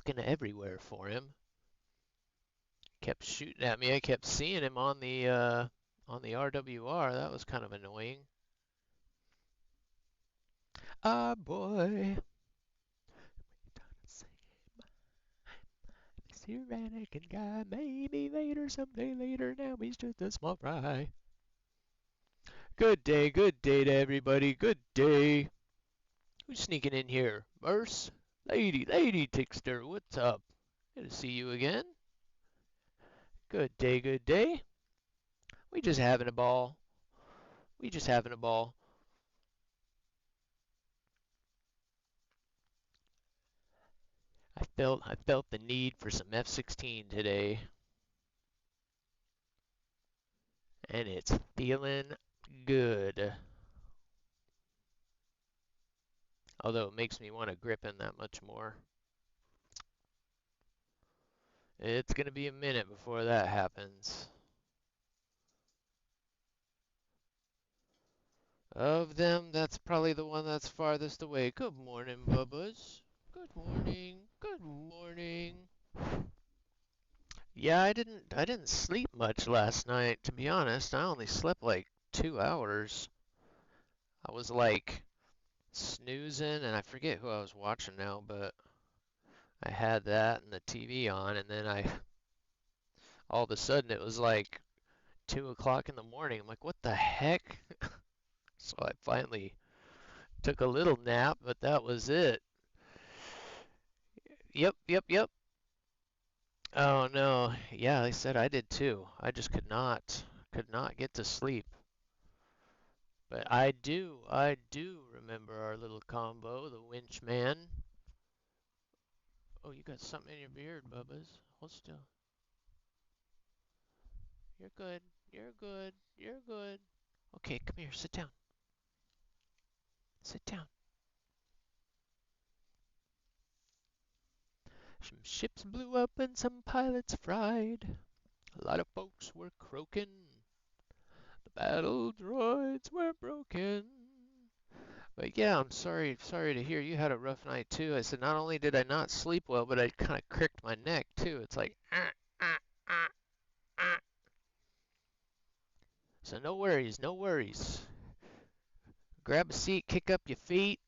looking everywhere for him. Kept shooting at me. I kept seeing him on the RWR. That was kind of annoying. Ah, boy. This here Anakin guy, maybe later, someday later. Now he's just a small fry. Good day to everybody. Good day. Who's sneaking in here? Merce? Lady Tixter, what's up? Good to see you again. Good day, good day. We just having a ball. We just having a ball. I felt the need for some F-16 today, and it's feeling good. Although it makes me want to grip in that much more. It's gonna be a minute before that happens. Of them, that's probably the one that's farthest away. Good morning, Bubbas. Good morning. Good morning. Yeah, I didn't sleep much last night, to be honest. I only slept like 2 hours. I was like snoozing, and I forget who I was watching now, but I had that and the TV on, and then I all of a sudden it was like 2 o'clock in the morning. I'm like, what the heck? So I finally took a little nap, but that was it. Yep. Oh no, yeah, they said I did too. I just could not get to sleep. But I do remember our little combo, the winch man. Oh, you got something in your beard, Bubbas. Hold still. You're good. You're good. You're good. Okay, come here. Sit down. Sit down. Some ships blew up and some pilots fried. A lot of folks were croaking. The battle droids were broken. But yeah, I'm sorry to hear you had a rough night too. I said not only did I not sleep well, but I kind of cricked my neck too. It's like ah, ah, ah. So no worries, no worries. Grab a seat, kick up your feet,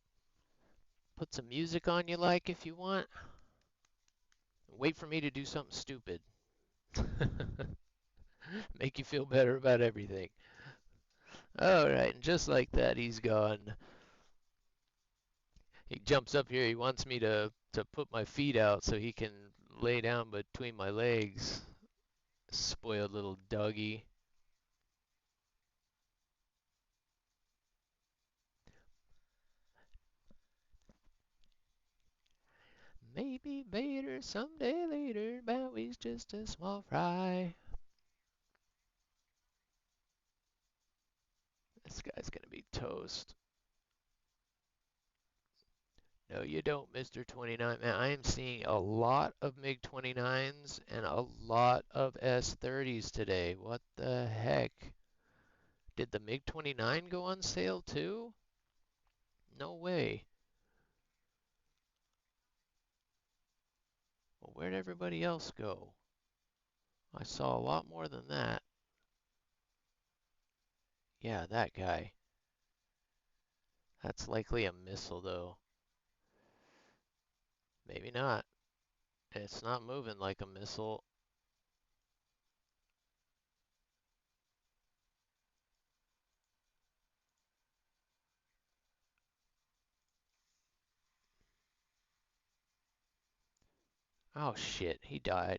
put some music on you like if you want. Wait for me to do something stupid. Make you feel better about everything. Alright, and just like that, he's gone. He jumps up here. He wants me to put my feet out so he can lay down between my legs. Spoiled little doggy. Maybe Vader someday later. Bowie's just a small fry. This guy's gonna be toast. No, you don't, Mr. 29. Man, I am seeing a lot of MiG 29s and a lot of S-30s today. What the heck? Did the MiG 29 go on sale too? No way. Well, where'd everybody else go? I saw a lot more than that. Yeah, that guy. That's likely a missile, though. Maybe not. It's not moving like a missile. Oh shit, he died.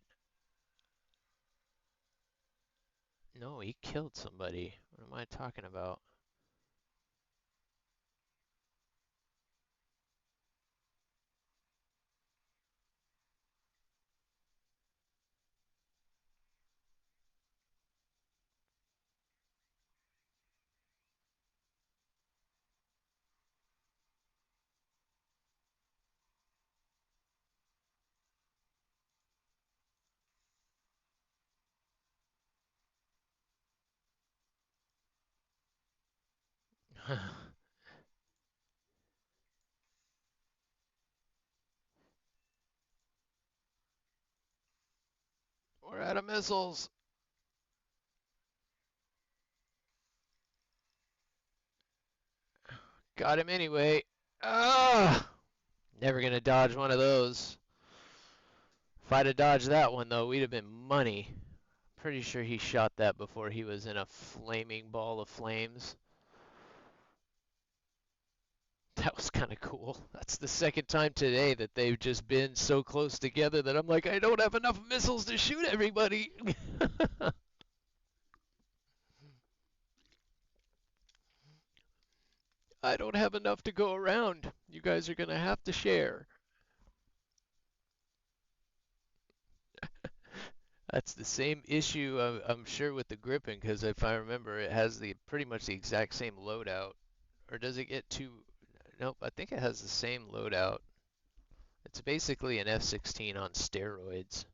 No, he killed somebody. What am I talking about? We're out of missiles. Got him anyway. Ah! Never gonna dodge one of those. If I'd have dodged that one though, we'd have been money. Pretty sure he shot that before he was in a flaming ball of flames. That was kind of cool. That's the second time today that they've just been so close together that I'm like, I don't have enough missiles to shoot everybody. I don't have enough to go around. You guys are gonna have to share. That's the same issue I'm sure with the Gripen, because if I remember, it has the pretty much the exact same loadout. Or does it get too? Nope, I think it has the same loadout. It's basically an F-16 on steroids.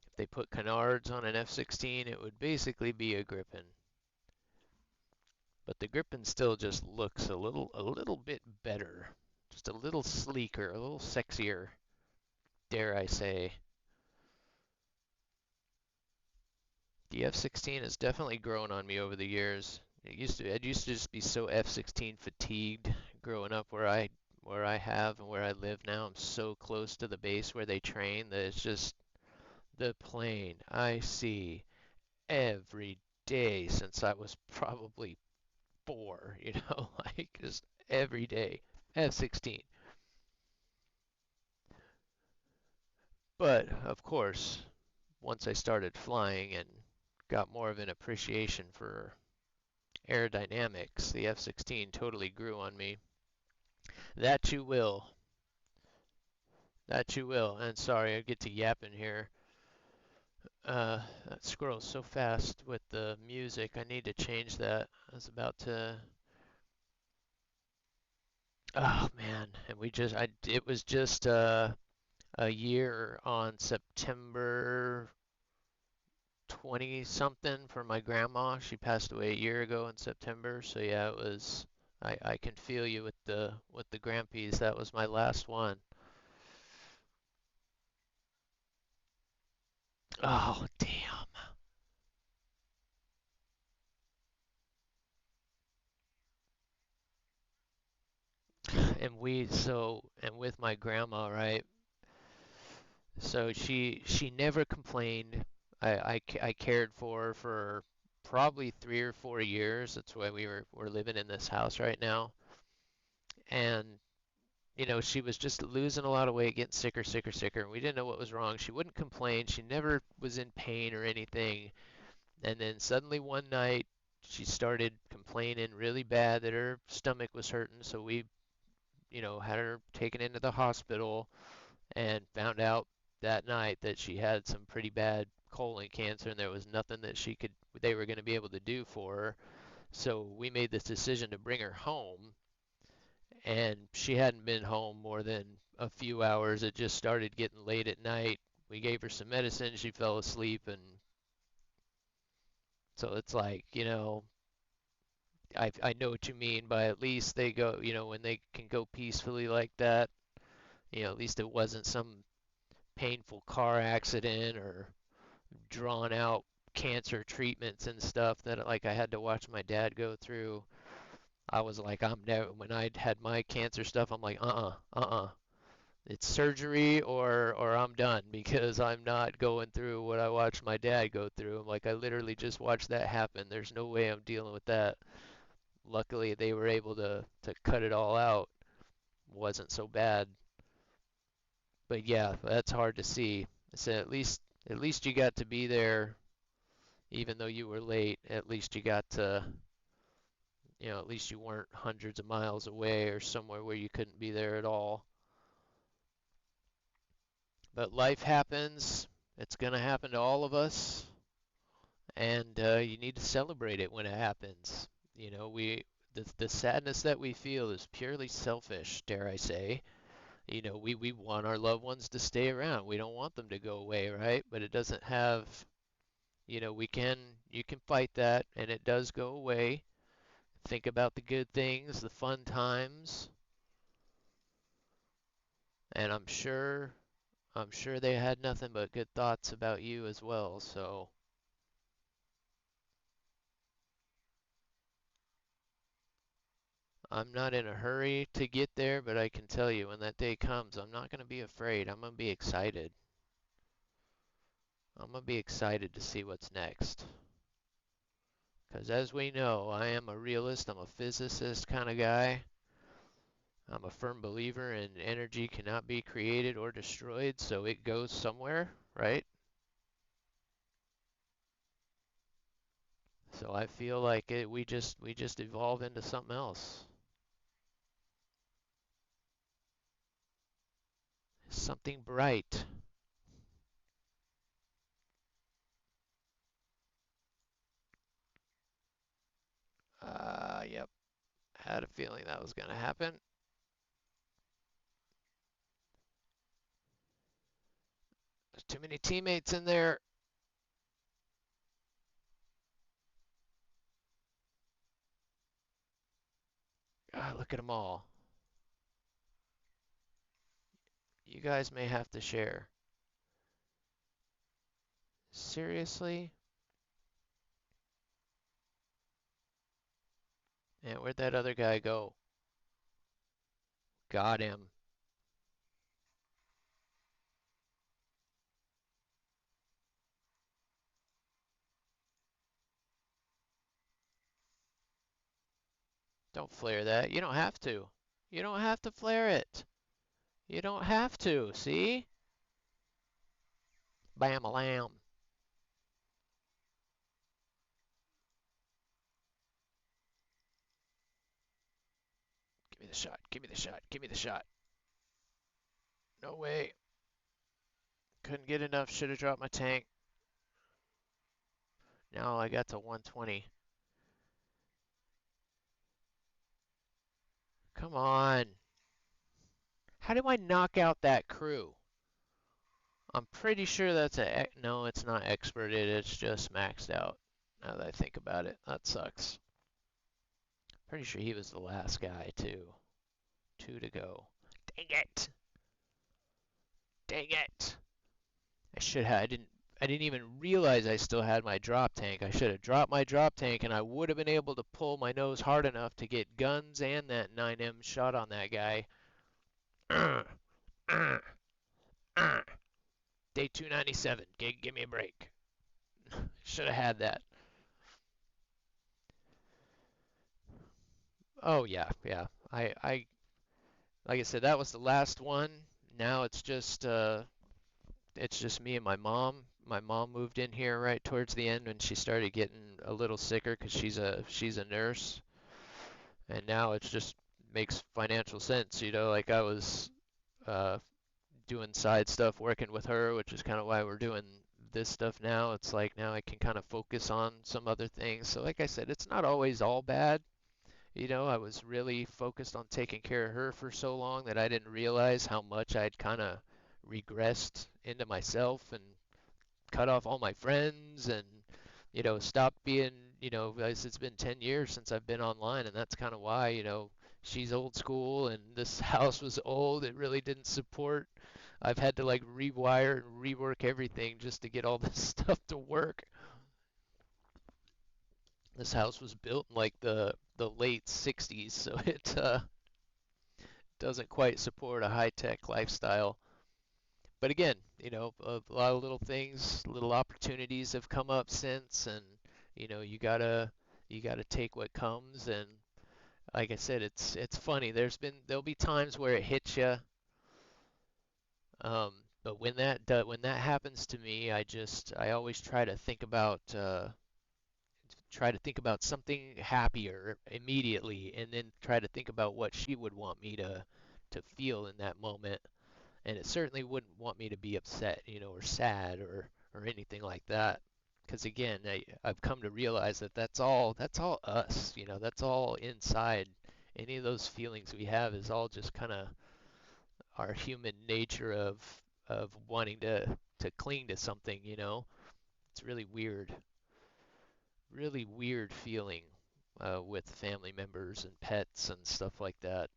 If they put canards on an F-16, it would basically be a Gripen. But the Gripen still just looks a little bit better. Just a little sleeker, a little sexier, dare I say. The F-16 has definitely grown on me over the years. I used to just be so F-16 fatigued growing up where I have and where I live now. I'm so close to the base where they train that it's just the plane I see every day since I was probably 4, like just every day. F-16. But of course, once I started flying and got more of an appreciation for aerodynamics, the F-16 totally grew on me. That you will. That you will. And sorry, I get to yapping here. That scrolls so fast with the music. I need to change that. I was about to. Oh man, and it was just a year on September 20 something for my grandma. She passed away a year ago in September. So yeah, it was. I can feel you with the Grampies. That was my last one. Oh damn. And with my grandma, right? So she never complained. I cared for her for probably 3 or 4 years. That's why we're living in this house right now. And she was just losing a lot of weight, getting sicker, sicker, sicker, and we didn't know what was wrong. She wouldn't complain. She never was in pain or anything. And then suddenly one night she started complaining really bad that her stomach was hurting, so we had her taken into the hospital and found out that night that she had some pretty bad colon cancer and there was nothing that they were going to be able to do for her. So we made this decision to bring her home, and she hadn't been home more than a few hours. It just started getting late at night. We gave her some medicine, she fell asleep, and so it's like, I know what you mean by at least they go, when they can go peacefully like that, at least it wasn't some painful car accident or drawn out cancer treatments and stuff that like I had to watch my dad go through. I was like, I'm never, when I had my cancer stuff, I'm like, it's surgery or I'm done because I'm not going through what I watched my dad go through. I'm like, I literally just watched that happen. There's no way I'm dealing with that. Luckily, they were able to cut it all out. Wasn't so bad. But yeah, that's hard to see. So at least you got to be there, even though you were late. At least you got to, at least you weren't hundreds of miles away or somewhere where you couldn't be there at all. But life happens. It's gonna happen to all of us, and you need to celebrate it when it happens. The sadness that we feel is purely selfish, dare I say. We want our loved ones to stay around. We don't want them to go away, right? But it doesn't have, you can fight that and it does go away. Think about the good things, the fun times, and I'm sure they had nothing but good thoughts about you as well, so I'm not in a hurry to get there, but I can tell you when that day comes, I'm not going to be afraid. I'm going to be excited. I'm going to be excited to see what's next. Because as we know, I am a realist, I'm a physicist kind of guy. I'm a firm believer in energy cannot be created or destroyed, so it goes somewhere, right? So I feel like we just evolve into something else. Something bright. Yep. Had a feeling that was going to happen. There's too many teammates in there. Look at them all. You guys may have to share. Seriously? Man, where'd that other guy go? Got him. Don't flare that. You don't have to. You don't have to flare it. You don't have to. See? Bam a lamb. Give me the shot. Give me the shot. Give me the shot. No way. Couldn't get enough. Should have dropped my tank. Now I got to 120. Come on. How do I knock out that crew? I'm pretty sure that's a... No, it's not experted. It's just maxed out. Now that I think about it. That sucks. Pretty sure he was the last guy, too. Two to go. Dang it! Dang it! I should have. I didn't even realize I still had my drop tank. I should have dropped my drop tank and I would have been able to pull my nose hard enough to get guns and that 9M shot on that guy. Day 297. Give me a break. Should have had that. Oh yeah, yeah. I like I said, that was the last one. Now it's just me and my mom. My mom moved in here right towards the end when she started getting a little sicker because she's a nurse, and now it just makes financial sense. Like I was uh, doing side stuff working with her, which is kind of why we're doing this stuff now. It's like now I can kind of focus on some other things. So like I said, it's not always all bad. I was really focused on taking care of her for so long that I didn't realize how much I'd kind of regressed into myself and cut off all my friends and stop being, as it's been 10 years since I've been online, and that's kind of why, she's old school and this house was old. It really didn't support. I've had to like rewire and rework everything just to get all this stuff to work. This house was built in like the late 60s, so it doesn't quite support a high-tech lifestyle. But again, a lot of little things, little opportunities have come up since, and you gotta take what comes. And like I said, it's funny. There'll be times where it hits you, but when that happens to me, I always try to think about something happier immediately, and then try to think about what she would want me to feel in that moment. And it certainly wouldn't want me to be upset, or sad or anything like that. Because again, I've come to realize that that's all us, that's all inside. Any of those feelings we have is all just kind of our human nature of wanting to cling to something. It's really weird feeling with family members and pets and stuff like that.